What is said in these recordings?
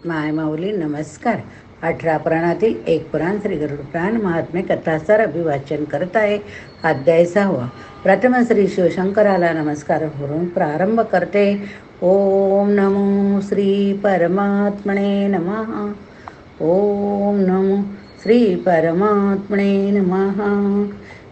माय माऊली नमस्कार. 18 पुराणातील एक पुराण श्री गरुड पुराण महात्म्य कथासार अभिवाचन करत आहे. अध्याय 6. प्रथम श्री शिवशंकराला नमस्कार करून प्रारंभ करते. ओम नमो श्री परमात्मने नमः. ओम नमो श्री परमात्मने नमः.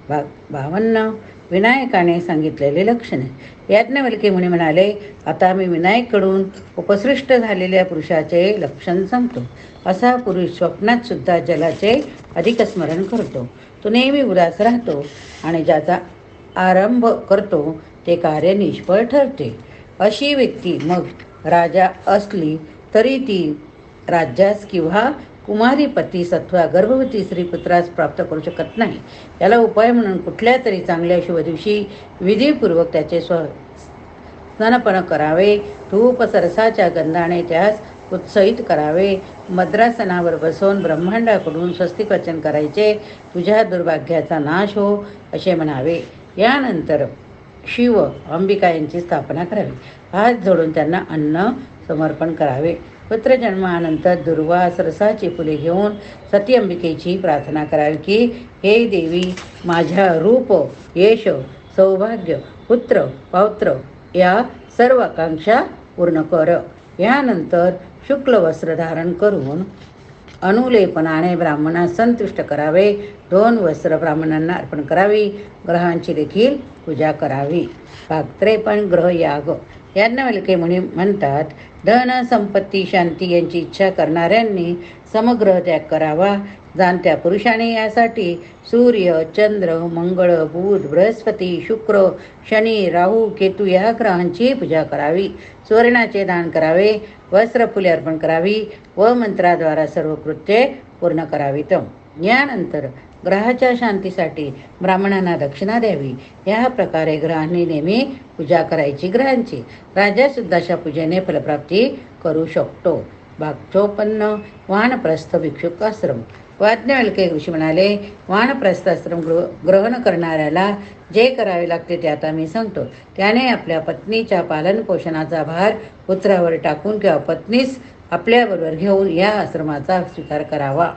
52. विनायकाने सांगितलेले लक्षणे. याज्ञवल्क्य मुनी म्हणाले, आता मी विनायककडून उपसृष्ट झालेल्या पुरुषाचे लक्षण सांगतो. असा पुरुष स्वप्नात सुद्धा जलाचे अधिक स्मरण करतो. तो नेहमी उदास राहतो आणि ज्याचा आरंभ करतो ते कार्य निष्फळ ठरते. अशी व्यक्ती मग राजा असली तरी ती राज्यास किंवा कुमारी पती अथवा गर्भवती स्त्री पुत्रास प्राप्त करू शकत नाही. याला उपाय म्हणून कुठल्या तरी चांगल्या शुभ दिवशी विधीपूर्वक त्याचे स्नानपण करावे. धूप सरसाच्या गंधाने त्यास उत्सहित करावे. मद्रासनावर बसवून ब्रह्मांडाकडून स्वस्तिक वचन करायचे. तुझ्या दुर्भाग्याचा नाश हो असे म्हणावे. यानंतर शिव अंबिका यांची स्थापना करावी. हात जोडून त्यांना अन्न समर्पण करावे. पुत्रजन्मानंतर दुर्वास रसाची फुले घेऊन सती अंबिकेची प्रार्थना करावी की, हे देवी, माझ्या रूप, यश, सौभाग्य, पुत्र पौत्र या सर्व आकांक्षा पूर्ण कर. यानंतर शुक्ल वस्त्र धारण करून अनुलेपनाने ब्राह्मणास संतुष्ट करावे. 2 वस्त्र ब्राह्मणांना अर्पण करावी. ग्रहांची देखील पूजा करावी. 53 ग्रह याग. याज्ञवल्क्य मुनी म्हणतात, धन संपत्ती शांती यांची इच्छा करणाऱ्यांनी समग्रह त्याग करावा. जाणत्या पुरुषाने यासाठी सूर्य, चंद्र, मंगळ, बुध, बृहस्पती, शुक्र, शनी, राहू, केतू या ग्रहांची पूजा करावी. सुवर्णाचे दान करावे. वस्त्र फुले अर्पण करावी व मंत्राद्वारा सर्व कृत्ये पूर्ण करावीत. यानंतर ग्रहाच्या शांतीसाठी ब्राह्मणांना दक्षिणा द्यावी. या प्रकारे ग्रहांनी नेहमी पूजा करायची. ग्रहांची राजासुद्धा अशा पूजेने फलप्राप्ती करू शकतो. 54 वानप्रस्थ भिक्षुक आश्रम. याज्ञवल्क्य ऋषी म्हणाले, वानप्रस्थ आश्रम ग्रहण करणाऱ्याला जे करावे लागते ते आता मी सांगतो. त्याने आपल्या पत्नीच्या पालनपोषणाचा भार पुत्रावर टाकून किंवा पत्नीस आपल्याबरोबर घेऊन या आश्रमाचा स्वीकार करावा.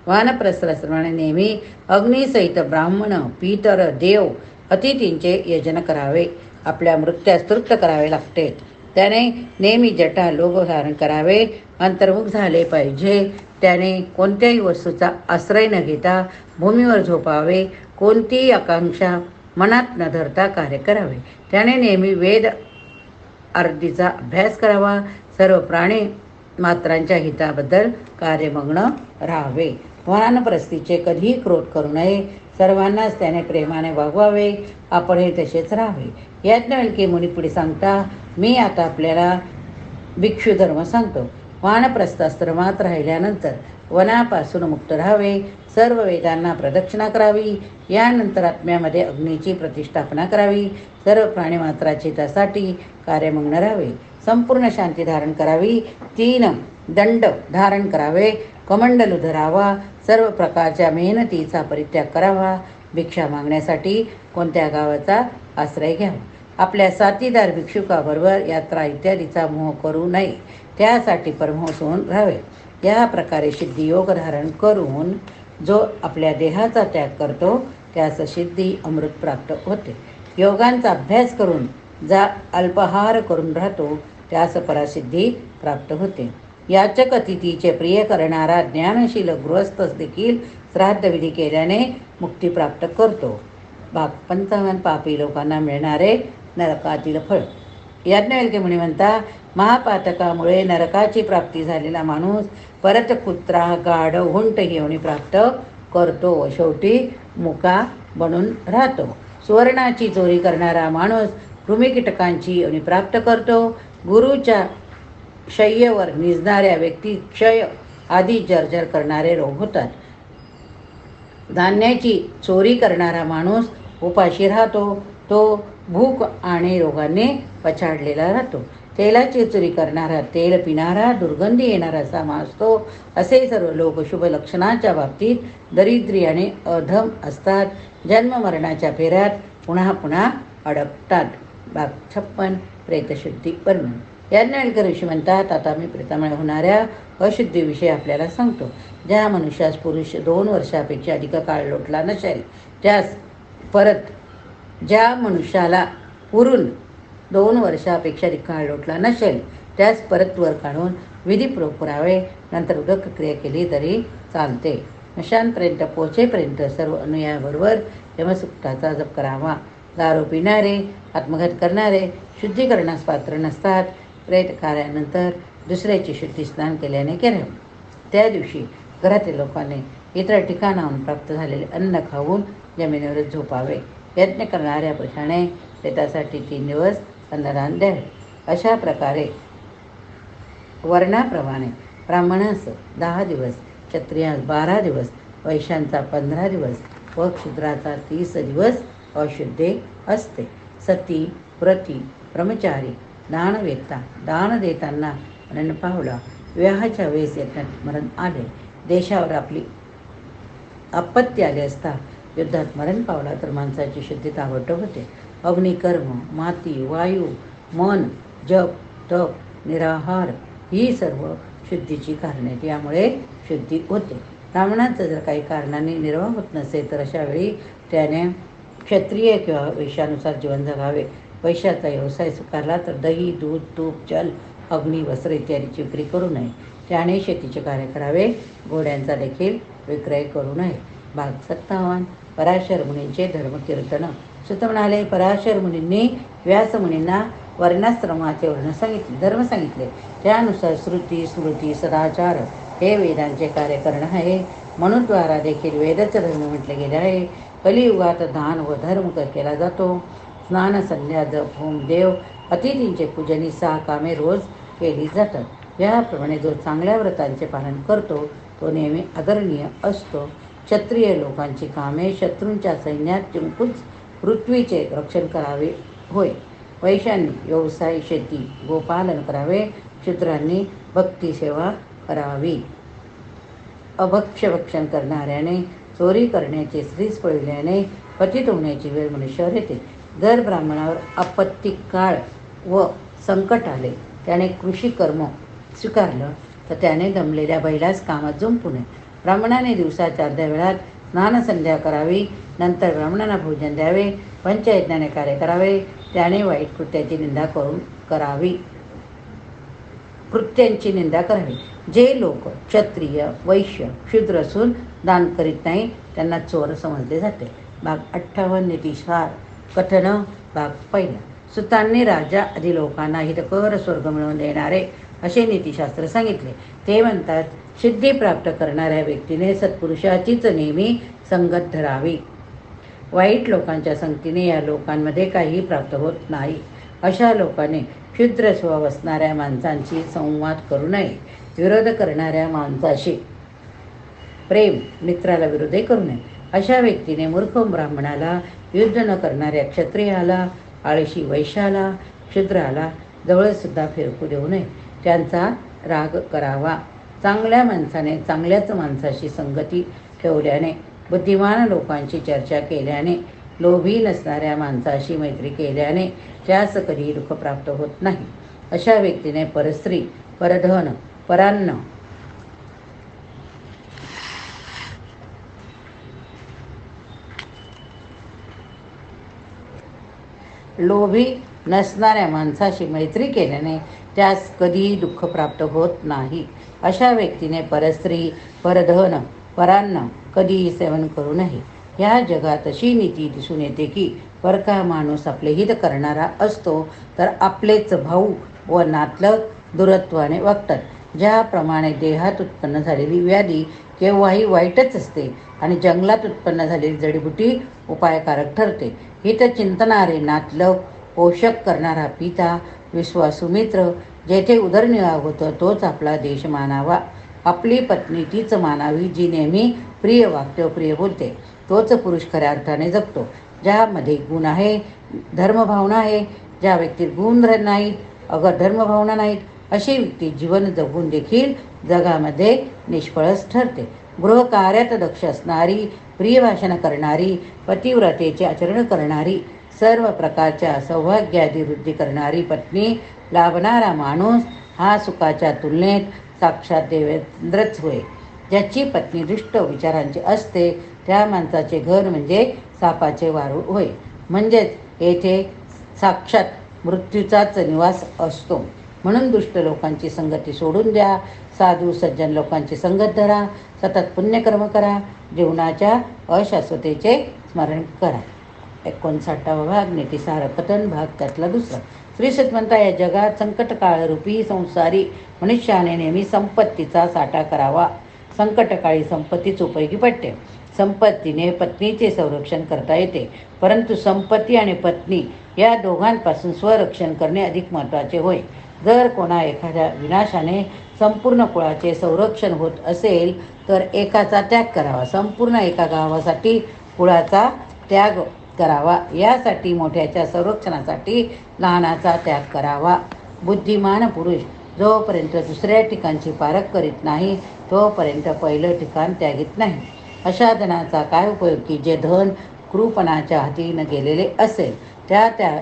वानप्रस्थ आश्रमाने नेहमी अग्निसहित ब्राह्मण, पितर, देव, अतिथींचे यजन करावे. आपल्या मृत्यास तृप्त करावे लागते. त्याने नेहमी जटा लोभ धारण करावे. अंतर्मुख झाले पाहिजे. त्याने कोणत्याही वस्तूचा आश्रय न घेता भूमीवर झोपावे. कोणतीही आकांक्षा मनात न धरता कार्य करावे. त्याने नेहमी वेद आरतीचा अभ्यास करावा. सर्व प्राणी मात्रांच्या हिताबद्दल कार्यमग्न राहावे. वानप्रस्थीचे कधीही क्रोध करू नये. सर्वांनाच त्याने प्रेमाने वागवावे. आपणही तसेच राहावे. याज्ञवल्क्य मुनी पुढे सांगता, मी आता आपल्याला भिक्षू धर्म सांगतो. वानप्रस्थाश्रमात राहिल्यानंतर वनापासून मुक्त राहावे. सर्व वेदांना प्रदक्षिणा करावी. यानंतर आत्म्यामध्ये अग्नीची प्रतिष्ठापना करावी. सर्व प्राणीमात्राचे त्यासाठी कार्यमग्न राहावे. संपूर्ण शांती धारण करावी. 3 दंड धारण करावे. कमंडलू धरावा. सर्व प्रकारच्या मेहनतीचा परित्याग करावा. भिक्षा मागण्यासाठी कोणत्या गावाचा आश्रय घ्यावा. आपल्या साथीदार भिक्षुकाबरोबर यात्रा इत्यादीचा मोह करू नये. त्यासाठी परमहंस होऊन राहावे. या प्रकारे सिद्धियोग धारण करून जो आपल्या देहाचा त्याग करतो त्यास सिद्धी अमृत प्राप्त होते. योगांचा अभ्यास करून जा अल्पाहार करून राहतो त्यास परासिद्धी प्राप्त होते. याचक अतिथीचे प्रिय करणारा ज्ञानशील गृहस्थ देखील श्राद्धविधी केल्याने मुक्ती प्राप्त करतो. 55 पापी लोकांना मिळणारे नरकातील फळ. याज्ञवल्क्य मुनी म्हणता, महापातकामुळे नरकाची प्राप्ती झालेला माणूस परत कुत्रा, गाढ, हुंट ही योनी प्राप्त करतो व शेवटी मुका बनून राहतो. सुवर्णाची चोरी करणारा माणूस कृमिकीटकांची योनी प्राप्त करतो. गुरुच्या शय्येवर निजणाऱ्या व्यक्ती क्षय आदी जर्जर करणारे रोग होतात. धान्याची चोरी करणारा माणूस उपाशी राहतो. तो भूक आणि रोगाने पछाडलेला राहतो. तेलाची चोरी करणारा, तेल पिणारा, दुर्गंधी येणारा सामा असतो. असे सर्व लोक शुभ लक्षणाच्या बाबतीत दरिद्री आणि अधम असतात. जन्ममरणाच्या फेऱ्यात पुन्हा पुन्हा अडकतात. 56 प्रेतशुद्धी वर्णन. याज्ञवल्क्य ऋषी म्हणतात, आता मी प्रेतामुळे होणाऱ्या अशुद्धीविषयी आपल्याला सांगतो. ज्या मनुष्यास पुरुष 2 वर्षापेक्षा अधिक काळ लोटला नसेल, त्यास परत ज्या मनुष्याला पुरून 2 वर्षापेक्षा अधिक काळ लोटला नसेल, त्यास परत वर काढून विधीपूर्वक पुरावे, नंतर उदक क्रिया केली तरी चालते. स्मशानपर्यंत पोहोचेपर्यंत सर्व अनुयायाबरोबर यमसुक्ताचा जप करावा. दारू पिणारे, आत्मघात करणारे शुद्धीकरणास पात्र नसतात. प्रेत कार्यानंतर दुसऱ्याची शुद्धी स्नान केल्याने करावे. त्या दिवशी घरातील लोकांनी इतर ठिकाणाहून प्राप्त झालेले अन्न खाऊन जमिनीवरच झोपावे. यज्ञ करणाऱ्या पुरुषाने प्रेतासाठी 3 दिवस अन्नदान द्यावे. अशा प्रकारे वर्णाप्रमाणे ब्राह्मणास 10 दिवस, क्षत्रियास 12 दिवस, वैश्यांचा 15 दिवस व क्षुद्राचा 30 दिवस अशुद्धे असते. सती, व्रती, ब्रह्मचारी, दानवेत्ता, दान देताना मरण पावला, विवाहाच्या वेळेस यज्ञात मरण आले, देशावर आपली आपत्ती आली असता युद्धात मरण पावला तर माणसाची शुद्धी ताबडतोब होते. अग्निकर्म, माती, वायू, मन, जप, तप, निराहार ही सर्व शुद्धीची कारणे. यामुळे शुद्धी होते. ब्राह्मणाचं जर काही कारणाने निर्वाह होत नसेल तर अशा वेळी त्याने क्षत्रिय किंवा वैश्यानुसार जीवन जगावे. वैश्याचा व्यवसाय स्वीकारला तर दही, दूध, तूप, जल, अग्नी, वस्त्र इत्यादीची विक्री करू नये. त्याने शेतीचे कार्य करावे. घोड्यांचा देखील विक्रय करू नये. भाग 57. पराशर मुनींचे धर्मकीर्तन. सुत म्हणाले, पराशर मुनींनी व्यास मुनींना वर्णाश्रमाचे धर्म सांगितले. त्यानुसार श्रुती, स्मृती, सदाचार हे वेदांचे कार्य करणं आहे. मनुद्वारा देखील वेदच धर्म म्हटले गेले आहे. कलियुगात दान व धर्म केला जातो. स्नान, संध्या, जप, होम, देव, अतिथींचे पूजन ही 6 कामे रोज केली जातात. याप्रमाणे जो चांगल्या व्रतांचे पालन करतो तो नेहमी आदरणीय असतो. क्षत्रिय लोकांची कामे शत्रूंच्या सैन्यात जिंकून पृथ्वीचे रक्षण करावे होय. वैश्यांनी व्यवसाय, शेती, गोपालन करावे. शूद्रांनी भक्ती सेवा करावी. अभक्ष्यभक्षण करणाऱ्याने, चोरी करण्याचे, स्त्रीस पळविल्याने पतित होण्याची वेळ मनुष्यावर येते. जर ब्राह्मणावर आपत्ती काळ व संकट आले, त्याने कृषी कर्म स्वीकारलं तर त्याने दमलेल्या बैलास कामात जुंपू नये. ब्राह्मणाने दिवसाच्या अर्ध्या वेळात स्नानसंध्या करावी. नंतर ब्राह्मणांना भोजन द्यावे. पंचयज्ञाने कार्य करावे. त्याने वाईट कृत्यांची निंदा करावी. जे लोक क्षत्रिय, वैश्य, शूद्र असून दान करीत नाही त्यांना चोर समजले जाते. भाग 58. नीतिसार कथन. भाग 1. सुतांनी राजा आदी लोकांना हितकर स्वर्ग मिळवून देणारे असे नीतिशास्त्र सांगितले. ते म्हणतात, सिद्धी प्राप्त करणाऱ्या व्यक्तीने सत्पुरुषाचीच नेहमी संगत धरावी. वाईट लोकांच्या संगतीने या लोकांमध्ये काही प्राप्त होत नाही. अशा लोकांनी क्षुद्र स्वभाव असणाऱ्या माणसांशी संवाद करू नये. विरोध करणाऱ्या माणसाशी प्रेम, मित्राला विरोधही करू नये. अशा व्यक्तीने मूर्ख ब्राह्मणाला, युद्ध न करणाऱ्या क्षत्रियाला, आळशी वैश्याला, क्षुद्राला जवळसुद्धा फिरकू देऊ नये. त्यांचा राग करावा. चांगल्या माणसाने चांगल्याच माणसाशी संगती ठेवल्याने, बुद्धिमान लोकांची चर्चा केल्याने, लोभी नसणाऱ्या माणसाशी मैत्री केल्याने त्यास कधीही दुःख प्राप्त होत नाही. अशा व्यक्तीने परस्त्री, परधन, परान्न, लोभी नसणाऱ्या माणसाशी मैत्री केल्याने त्यास कधीही दुःख प्राप्त होत नाही. अशा व्यक्तीने परस्त्री, परधन, परान्न कधीही सेवन करू नये. या जगात अशी नीती दिसून येते की परका माणूस आपले हित करणारा असतो तर आपलेच भाऊ व नातलग दूरत्वाने वागतात. ज्याप्रमाणे देहात उत्पन्न झालेली व्याधी केव्हाही वाईटच असते आणि जंगलात उत्पन्न झालेली जडीबुटी उपायकारक ठरते. हित चिंतणारे नातलग, पोषक करणारा पिता, विश्वासू मित्र, जेथे उदरनिर्वाह होतो तोच आपला देश मानावा. आपली पत्नी तीच मानावी जी नेहमी प्रिय वागते व प्रिय बोलते. तोच पुरुष खऱ्या अर्थाने जगतो. ज्यामध्ये गुण आहे, धर्मभावना आहे. ज्या व्यक्तीत गुण नाहीत, अगर धर्मभावना नाहीत, अशी व्यक्ती जीवन जगून देखील जगामध्ये निष्फळच ठरते. गृहकार्यात दक्ष असणारी, प्रिय भाषण करणारी, पतिव्रतेचे आचरण करणारी, सर्व प्रकारच्या सौभाग्यादी वृद्धी करणारी पत्नी लाभणारा माणूस हा सुखाच्या तुलनेत साक्षात देवेंद्रच होय. ज्याची पत्नी दुष्ट विचारांची असते त्या माणसाचे घर म्हणजे सापाचे वारूळ होय. म्हणजेच येथे साक्षात मृत्यूचाच निवास असतो. म्हणून दुष्ट लोकांची संगती सोडून द्या, साधू सज्जन लोकांची संगत धरा, सतत पुण्यकर्म करा, जीवनाच्या अशाश्वतेचे स्मरण करा. 59वा भाग नीतिसार कथन भाग त्यातला 2. श्री सत्वंता या जगात संकटकाळरूपी संसारी मनुष्याने नेहमी संपत्तीचा साठा करावा. संकटकाळी संपत्तीच उपयोगी पडते. संपत्तीने पत्नीचे संरक्षण करता येते, परंतु संपत्ती आणि पत्नी या दोघांपासून स्वरक्षण करणे अधिक महत्त्वाचे होय. जर कोणा एखाद्या विनाशाने संपूर्ण कुळाचे संरक्षण होत असेल तर एकाचा त्याग करावा. संपूर्ण एका गावासाठी कुळाचा त्याग करावा. यासाठी मोठ्याच्या संरक्षणासाठी लहानाचा त्याग करावा. बुद्धिमान पुरुष जोपर्यंत दुसऱ्या ठिकाणची पारख करीत नाही तोपर्यंत पहिलं ठिकाण त्यागीत नाही. अशा धनाचा काय उपयोग की जे धन क्रूरपणाच्या हातीनं गेलेले असेल. त्या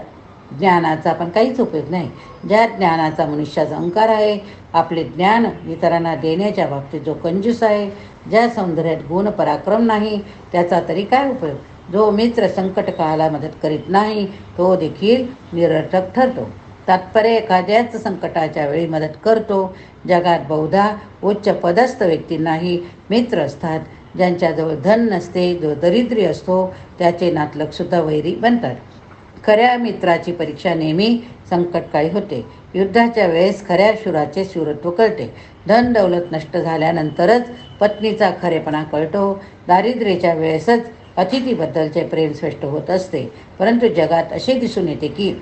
ज्ञानाचा पण काहीच उपयोग नाही. ज्या ज्ञानाचा मनुष्याचा अहंकार आहे, आपले ज्ञान इतरांना देण्याच्या बाबतीत जो कंजूस आहे, ज्या सौंदर्यात गुण पराक्रम नाही, त्याचा तरी काय उपयोग. जो मित्र संकट काळाला मदत करीत नाही तो देखील निरर्थक ठरतो. तात्पर्य एखाद्याच संकटाच्या वेळी मदत करतो. जगात बहुधा उच्च पदस्थ व्यक्तींनाही मित्र असतात. ज्यांच्याजवळ धन नसते, जो दरिद्री असतो, त्याचे नातलगसुद्धा वैरी बनतात. खऱ्या मित्राची परीक्षा नेहमी संकटकाळी होते. युद्धाच्या वेळेस खऱ्या शूराचे शूरत्व कळते. धन दौलत नष्ट झाल्यानंतरच पत्नीचा खरेपणा कळतो. दारिद्र्याच्या वेळेसच अतिथीबद्दलचे प्रेम स्पष्ट होत असते. परंतु जगात असे दिसून येते की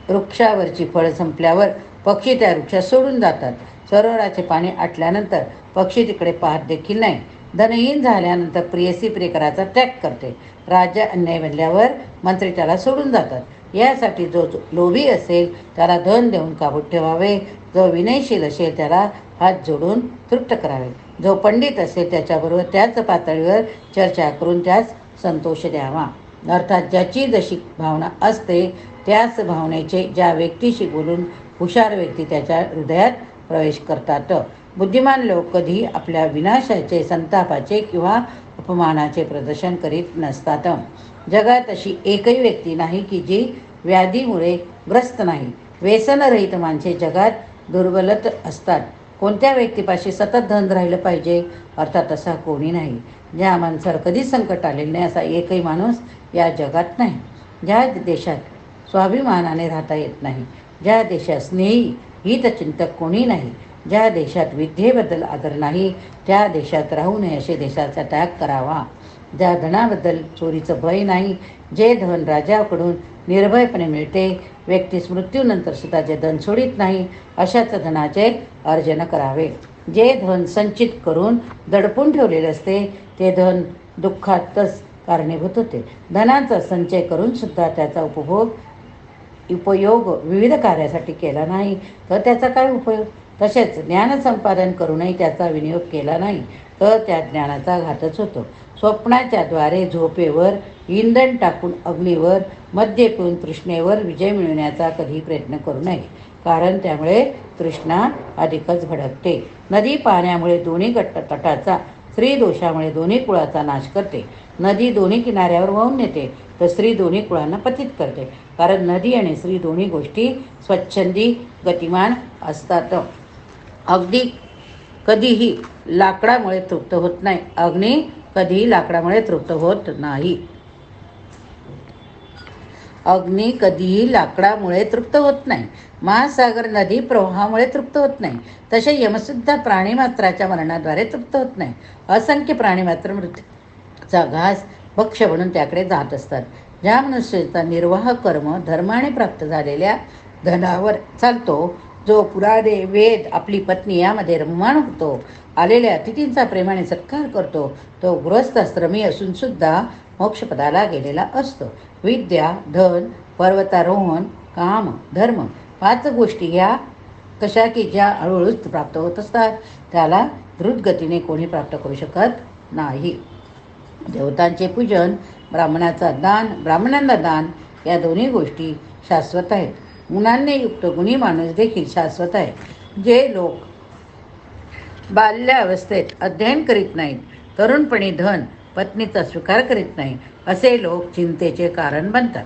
वृक्षावरची फळं संपल्यावर पक्षी त्या वृक्षात सोडून जातात. सरोवराचे पाणी आटल्यानंतर पक्षी तिकडे पाहत देखील नाही. धनहीन झाल्यानंतर प्रियसी प्रियकराचा त्याग करते. राज्य अन्याय बनल्यावर मंत्री त्याला सोडून जातात. यासाठी जो लोभी असेल त्याला धन देऊन काबूत ठेवावे. जो विनयशील असेल त्याला हात जोडून तृप्त करावे. जो पंडित असेल त्याच्याबरोबर त्याच पातळीवर चर्चा करून त्यास संतोष द्यावा. अर्थात ज्याची जशी भावना असते त्याच भावनेचे ज्या व्यक्तीशी बोलून हुशार व्यक्ती त्याच्या हृदयात प्रवेश करतात. बुद्धिमान लोक कधी आपल्या विनाशाचे, संतापाचे किंवा अपमानाचे प्रदर्शन करीत नसतात. जगात अशी एकही व्यक्ती नाही की जी व्याधीमुळे ग्रस्त नाही. व्यसनरहित माणसे जगात दुर्बलत असतात. कोणत्या व्यक्तीपाशी सतत धन राहिलं पाहिजे? अर्थात असा कोणी नाही. ज्या माणसाला कधीच संकट आलेलं नाही असा एकही माणूस या जगात नाही. ज्या देशात स्वाभिमानाने राहता येत नाही, ज्या देशात स्नेही हितचिंतक कोणी नाही, ज्या देशात विद्येबद्दल आदर नाही, त्या देशात राहू नये. असे देशाचा त्याग करावा. ज्या धनाबद्दल चोरीचं भय नाही, जे धन राजाकडून निर्भयपणे मिळते, व्यक्तीस मृत्यूनंतर सुद्धा जे धन सोडित नाही, अशाच धनाचे अर्जन करावे. जे धन संचित करून दडपून ठेवलेले असते ते धन दुःखातच कारणीभूत होते. धनाचा संचय करून सुद्धा त्याचा उपयोग विविध कार्यासाठी केला नाही तर त्याचा काय उपयोग. तसेच ज्ञान संपादन करूनही त्याचा विनियोग केला नाही तर त्या ज्ञानाचा घातच होतो. स्वप्नाच्या द्वारे झोपेवर इंधन टाकून अग्नीवर मद्य पिऊन तृष्णेवर विजय मिळवण्याचा कधी प्रयत्न करू नये, कारण त्यामुळे तृष्णा अधिकच भडकते. नदी पाण्यामुळे दोन्ही तटाचा, स्त्री दोषामुळे दोन्ही कुळाचा नाश करते. नदी दोन्ही किनाऱ्यावर वाहून नेते तर स्त्री दोन्ही कुळांना पतित करते, कारण नदी आणि स्त्री दोन्ही गोष्टी स्वच्छंदी गतिमान असतात. अगदी कधीही लाकडामुळे तृप्त होत नाही. अग्नी कधीही लाकडामुळे तृप्त होत नाही. अग्नी कधीही लाकडामुळे तृप्त होत नाही. महासागर नदी प्रवाहामुळे तृप्त होत नाही. तसे यमसुद्धा प्राणीमात्राच्या मरणाद्वारे तृप्त होत नाही. असंख्य प्राणीमात्र मृत्यूचा घास भक्ष्य म्हणून त्याकडे जात असतात. ज्या मनुष्याचा निर्वाह कर्म धर्माने प्राप्त झालेल्या धनावर चालतो, जो पुराणे वेद आपली पत्नी यामध्ये रममाण होतो, आलेल्या अतिथींचा प्रेमाने सत्कार करतो, तो गृहस्थाश्रमी असून सुद्धा मोक्षपदाला गेलेला असतो. विद्या, धन, पर्वतारोहण, काम, धर्म 5 गोष्टी ह्या कशा की ज्या हळूहळूच प्राप्त होत असतात, त्याला द्रुतगतीने कोणी प्राप्त करू शकत नाही. देवतांचे पूजन, ब्राह्मणांना दान या दोन्ही गोष्टी शाश्वत आहेत. गुणांनी युक्त गुणी माणूस देखील शाश्वत आहे. जे लोक बाल्यावस्थेत अध्ययन करीत नाहीत, तरुणपणी धन पत्नीचा स्वीकार करीत नाही, असे लोक चिंतेचे कारण बनतात.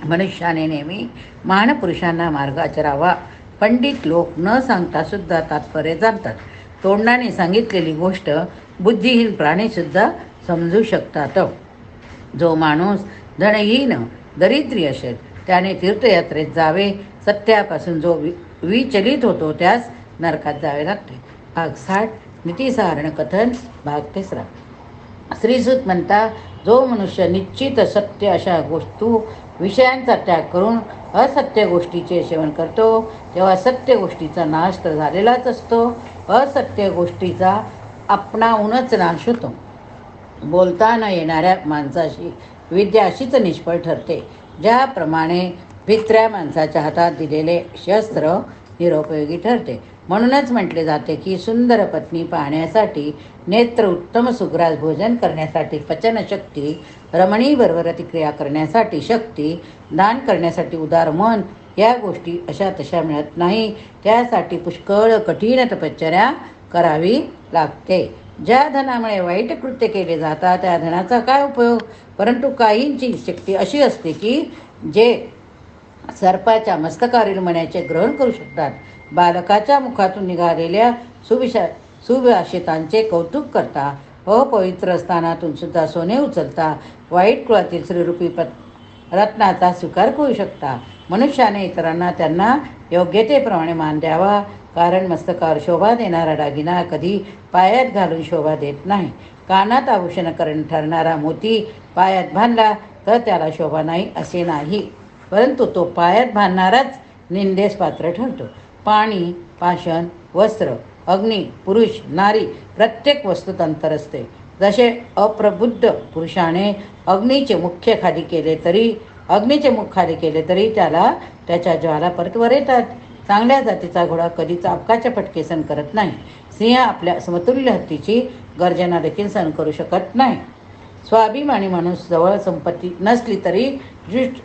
मनुष्याने नेहमी महापुरुषांना मार्ग आचरावा. पंडित लोक न सांगता सुद्धा तात्पर्य जाणतात. तोंडाने सांगितलेली गोष्ट बुद्धिहीन प्राणीसुद्धा समजू शकतात. जो माणूस धनहीन दरिद्री असेल त्याने तीर्थयात्रेत जावे. सत्यापासून जो विचलित होतो त्यास नरकात जावे लागते. भाग 60 नीतिसारण कथन भाग 3. श्रीसूत म्हणता, जो मनुष्य निश्चित सत्य अशा वस्तू विषयांचा त्याग करून असत्य गोष्टीचे सेवन करतो तेव्हा सत्य गोष्टीचा नाश तर झालेलाच असतो, असत्य गोष्टीचा आपणाहूनच नाश होतो. बोलता न येणाऱ्या माणसाशी विद्या अशीच निष्फळ ठरते, ज्याप्रमाणे भित्र्या माणसाच्या हातात दिलेले शस्त्र निरुपयोगी ठरते. म्हणूनच म्हटले जाते की सुंदर पत्नी पाहण्यासाठी नेत्र उत्तम सुग्रास भोजन करण्यासाठी पचनशक्ती, रमणीबरोबर क्रिया करण्यासाठी शक्ती, दान करण्यासाठी उदार मन, या गोष्टी अशा तशा मिळत नाही. त्यासाठी पुष्कळ कठीण तपश्चर्या करावी लागते. ज्या धनामुळे वाईट कृत्य केले जातात त्या धनाचा काय उपयोग? परंतु काहींची शक्ती अशी असते की जे सर्पाच्या मस्तकावरील मण्याचे ग्रहण करू शकतात. बालकाच्या मुखातून निघालेल्या सुभाषितांचे कौतुक करता, अपवित्र स्थानातून सुद्धा सोने उचलता, वाईट कुळातील श्रीरूपी रत्नाचा स्वीकार करू शकता. मनुष्याने इतरांना त्यांना योग्यतेप्रमाणे मान द्यावा, कारण मस्तकावर शोभा देणारा दागिना कधी पायात घालून शोभा देत नाही. कानात आभूषण ठरणारा मोती पायात बांधला तर त्याला शोभा नाही असे नाही, परंतु तो पायात बांधणाराच निंदेस पात्र ठरतो. पाणी, पाषाण, वस्त्र, अग्नी, पुरुष, नारी, प्रत्येक वस्तूत अंतर असते. जसे अप्रबुद्ध पुरुषाने अग्नीचे मुख खाली केले तरी त्याला त्याच्या ज्वाला परत वर येतात. चांगल्या जातीचा घोडा कधी चाबकाचे फटके सहन करत नाही. सिंह आपल्या समतुल्य हत्तीची गर्जना देखील सहन करू शकत नाही. स्वाभिमानी माणूस जवळ संपत्ती नसली तरी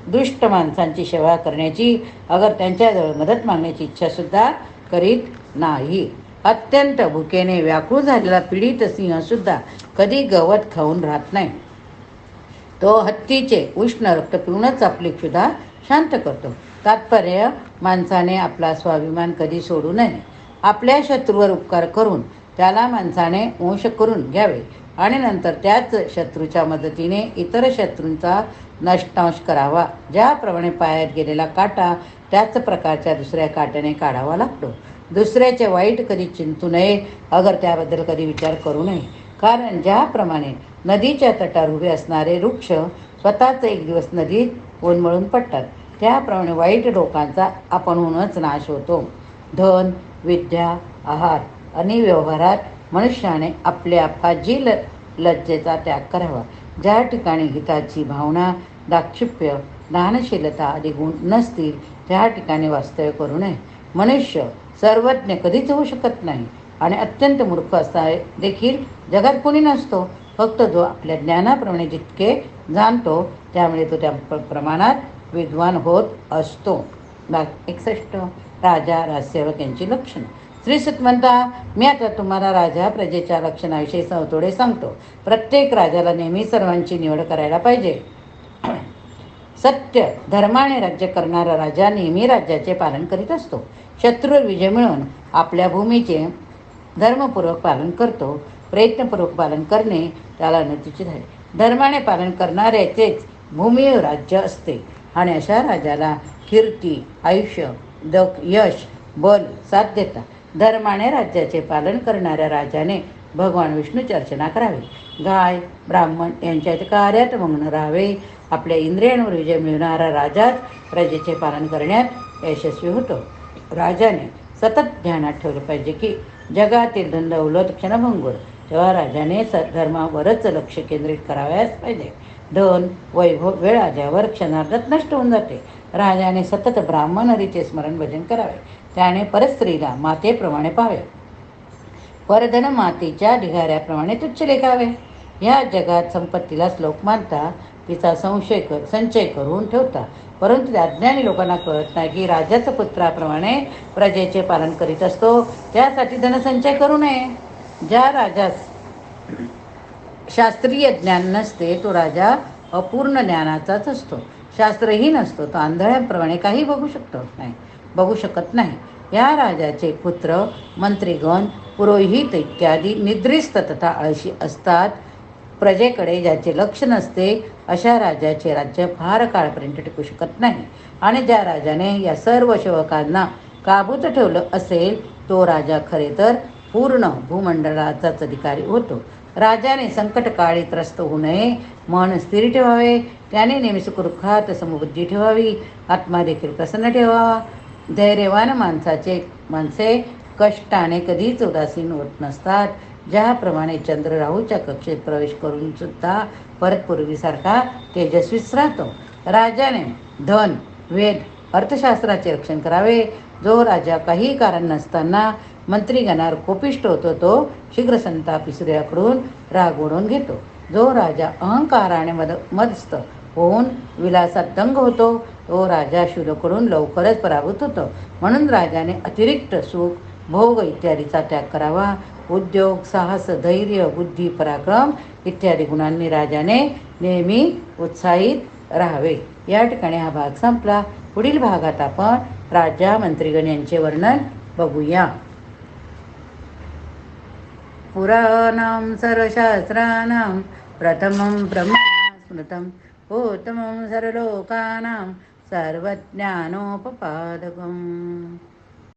दुष्ट माणसांची सेवा करण्याची, अगर त्यांच्याजवळ मदत मागण्याची इच्छा सुद्धा करीत नाही. अत्यंत भुकेने व्याकुळ झालेला पीडित सिंह सुद्धा कधी गवत खाऊन राहत नाही. तो हत्तीचे उष्ण रक्त पिऊनच आपली क्षुधा शांत करतो. तात्पर्य, माणसाने आपला स्वाभिमान कधी सोडू नये. आपल्या शत्रूवर उपकार करून त्याला माणसाने वंश करून घ्यावे आणि नंतर त्याच शत्रूच्या मदतीने इतर शत्रूंचा नष्टांश करावा. ज्याप्रमाणे पायात गेलेला काटा त्याच प्रकारच्या दुसऱ्या काट्याने काढावा लागतो. दुसऱ्याचे वाईट कधी चिंतू नये, अगर त्याबद्दल कधी विचार करू नये. कारण ज्याप्रमाणे नदीच्या तटावर उभे असणारे वृक्ष स्वतःच एक दिवस नदीत ओलमळून पडतात, त्याप्रमाणे वाईट लोकांचा आपणहूनच नाश होतो. धन, विद्या, आहार आणि व्यवहारात मनुष्याने आपल्या फाजील लज्जेचा त्याग करावा. ज्या ठिकाणी हिताची भावना, दाक्षिप्य, दानशीलता आदी गुण नसतील त्या ठिकाणी वास्तव्य करू नये. मनुष्य सर्वज्ञ कधीच होऊ शकत नाही आणि अत्यंत मूर्ख असता देखील जगात कोणी नसतो. फक्त जो आपल्या ज्ञानाप्रमाणे जितके जाणतो त्यामुळे तो त्या प्रमाणात विद्वान होत असतो. भाग 61 राजा, राजसेवक यांची लक्षणं. श्रीसूत म्हणता, मी आता तुम्हाला राजा प्रजेच्या लक्षणाविषयी थोडे सांगतो. प्रत्येक राजाला नेहमी सर्वांची निवड करायला पाहिजे. सत्य धर्माने राज्य करणारा राजा नेहमी राज्याचे पालन करीत असतो. शत्रूवर विजय मिळवून आपल्या भूमीचे धर्मपूर्वक पालन करतो. प्रयत्नपूर्वक पालन करणे त्याला उन्नतीचे झाले. धर्माने पालन करणाऱ्याचेच भूमीवर राज्य असते आणि अशा राजाला कीर्ती, आयुष्य, यश, बल, साध्यता. धर्माने राज्याचे पालन करणाऱ्या राजाने भगवान विष्णूची अर्चना करावी. गाय, ब्राह्मण यांच्या कार्यात मग्न राहावे. आपल्या इंद्रियांवर विजय मिळवणारा राजाच प्रजेचे पालन करण्यात यशस्वी होतो. राजाने सतत ध्यानात ठेवले पाहिजे की जगातील धनदौलत क्षणभंगुर, तेव्हा राजाने धर्मावरच लक्ष केंद्रित करावयास पाहिजे. धन, वैभव वेळ आल्यावर क्षणार्धात नष्ट होऊन जाते. राजाने सतत ब्राह्मण हरीचे स्मरण भजन करावे. त्याने परस्त्रीला मातेप्रमाणे पाहावे. परधन मातेच्या ढिगाऱ्याप्रमाणे तुच्छ लेखावे. ह्या जगात संपत्तीलाच लोक मानतात, तिचा संचय करून ठेवतात. परंतु त्या अज्ञानी लोकांना कळत नाही की राजाच्या पुत्राप्रमाणे प्रजेचे पालन करीत असतो, त्यासाठी धनसंचय करू नये. ज्या राजास शास्त्रीय ज्ञान नसते तो राजा अपूर्ण ज्ञानाचाच असतो. शास्त्रहीन असतो तो आंधळ्याप्रमाणे काही बघू शकत नाही. या राजाचे पुत्र, मंत्रीगण, पुरोहित इत्यादी निद्रिस्त तथा आळशी असतात. प्रजेकडे ज्याचे लक्ष नसते अशा राजाचे राज्य फार काळपर्यंत टिकू शकत नाही. आणि ज्या राजाने या सर्व सेवकांना काबूत ठेवलं असेल तो राजा खरे तर पूर्ण भूमंडळाचाच अधिकारी होतो. राजाने संकटकाळी त्रस्त होऊ नये, मन स्थिर ठेवावे, त्याने नेहमी सुखदुःखात समबुद्धी ठेवावी, आत्मा देखील प्रसन्न ठेवावा. धैर्यवान माणसे कष्टाने कधीच उदासीन होत नसतात. ज्याप्रमाणे चंद्र राहूच्या कक्षेत प्रवेश करून सुद्धा परत पूर्वीसारखा तेजस्वीच राहतो. राजाने धन, वेद, अर्थशास्त्राचे रक्षण करावे. जो राजा काही कारण नसताना मंत्रीगणावर कोपिष्ट होतो तो शीघ्र संतापी सूर्याकडून राग ओढून घेतो. जो राजा अहंकाराने मदस्त होऊन विलासात दंग होतो तो राजा शूरकडून लवकरच पराभूत होतो. म्हणून राजाने अतिरिक्त सुख, भोग इत्यादीचा त्याग करावा. उद्योग, साहस, धैर्य, बुद्धी, पराक्रम इत्यादी गुणांनी राजाने नेहमी उत्साहित राहावे. या ठिकाणी हा भाग संपला. पुढील भागात आपण राजा, मंत्रीगण यांचे वर्णन बघूया. पुराणां सर्वशास्त्राणां प्रथमं ब्रह्मणा स्मृतं उत्तमं सर्वलोकानां सर्वज्ञानोपपादकम्.